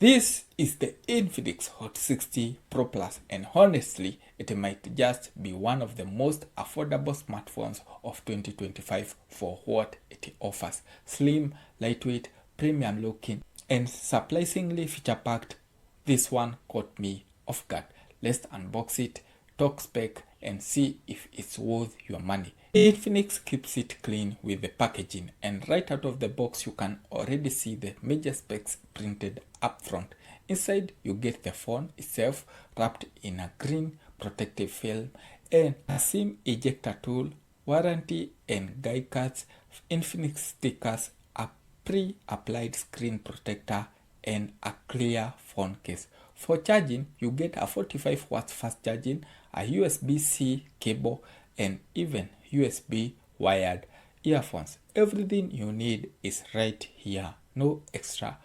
This is the Infinix Hot 60 Pro Plus, and honestly, it might just be one of the most affordable smartphones of 2025 for what it offers. Slim, lightweight, premium looking, and surprisingly feature-packed. This one caught me off guard. Let's unbox it, talk spec, and see if it's worth your money. Infinix keeps it clean with the packaging, and right out of the box you can already see the major specs printed up front. Inside you get the phone itself wrapped in a green protective film and a SIM ejector tool, warranty and guide cards, Infinix stickers, a pre-applied screen protector, and a clear phone case. For charging, you get a 45 watts fast charging, a USB-C cable, and even USB wired earphones. Everything you need is right here. No extra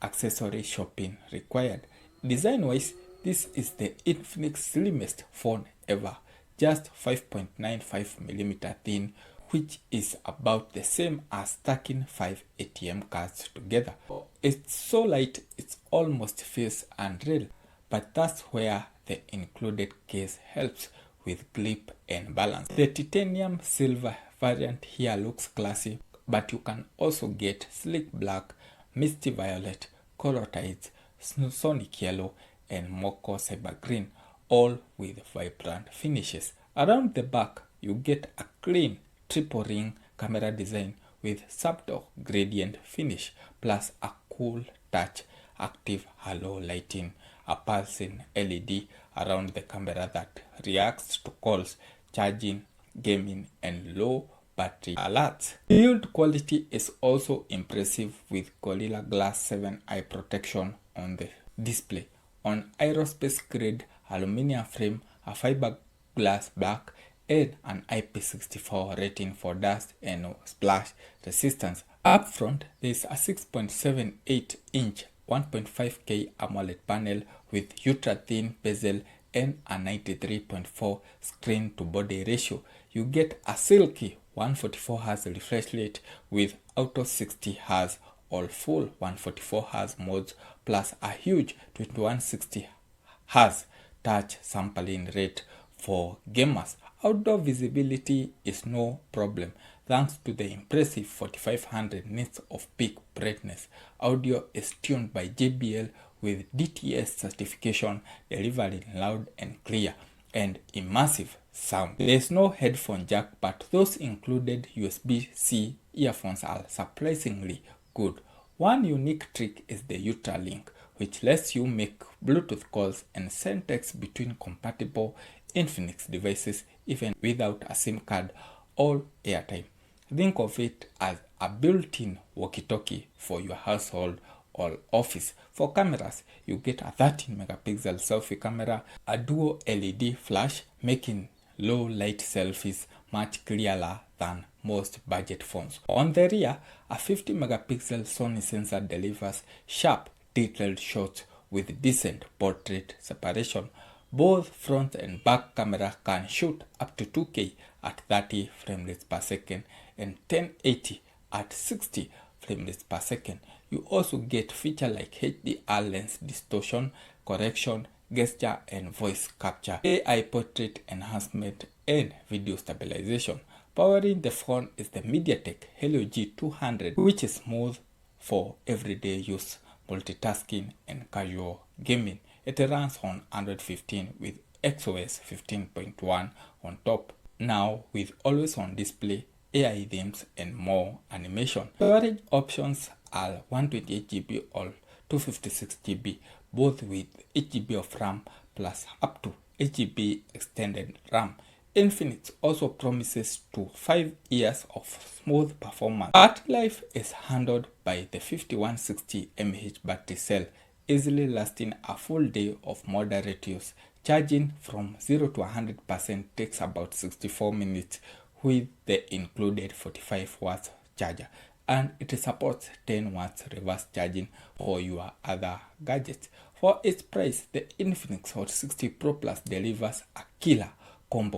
accessory shopping required. Design-wise, this is the Infinix slimmest phone ever. Just 5.95mm thin, which is about the same as stacking 5 ATM cards together. It's so light it almost feels unreal, but that's where the included case helps with grip and balance. The titanium silver variant here looks classy, but you can also get sleek black, misty violet, coral tides, sonic yellow, and mocha cyber green, all with vibrant finishes. Around the back, you get a clean triple ring camera design with subtle gradient finish, plus a cool touch active halo lighting, a pulsing LED around the camera that reacts to calls, charging, gaming, and low battery alerts. Build quality is also impressive with Gorilla Glass 7 eye protection on the display, on aerospace grade aluminum frame, a fiberglass back, and an IP64 rating for dust and splash resistance. Up front, there is a 6.78-inch 1.5K AMOLED panel with ultra-thin bezel and a 93.4 screen-to-body ratio. You get a silky 144Hz refresh rate with auto 60Hz or full 144Hz modes, plus a huge 2160Hz touch sampling rate for gamers. Outdoor visibility is no problem thanks to the impressive 4500 nits of peak brightness. Audio is tuned by JBL with DTS certification, delivering loud and clear and immersive sound. There is no headphone jack, but those included USB-C earphones are surprisingly good. One unique trick is the Ultralink, which lets you make Bluetooth calls and send text between compatible Infinix devices even without a SIM card or airtime. Think of it as a built-in walkie-talkie for your household or office. For cameras, you get a 13-megapixel selfie camera, a dual LED flash, making low-light selfies much clearer than most budget phones. On the rear, a 50-megapixel Sony sensor delivers sharp, detailed shots with decent portrait separation. Both front and back camera can shoot up to 2K at 30 frames per second and 1080 at 60 frames per second. You also get features like HDR lens distortion correction, gesture and voice capture, AI portrait enhancement, and video stabilization. Powering the phone is the MediaTek Helio G200, which is smooth for everyday use, multitasking, and casual gaming. It runs on Android 15 with XOS 15.1 on top, now with always on display, AI themes, and more animation. Storage options are 128GB or 256GB, both with 8GB of RAM plus up to 8GB extended RAM. Infinix also promises 5 years of smooth performance. Battery life is handled by the 5160 mAh battery cell, easily lasting a full day of moderate use. Charging from 0 to 100% takes about 64 minutes with the included 45 watts charger, and it supports 10 watts reverse charging for your other gadgets. For its price, the Infinix Hot 60 Pro Plus delivers a killer combo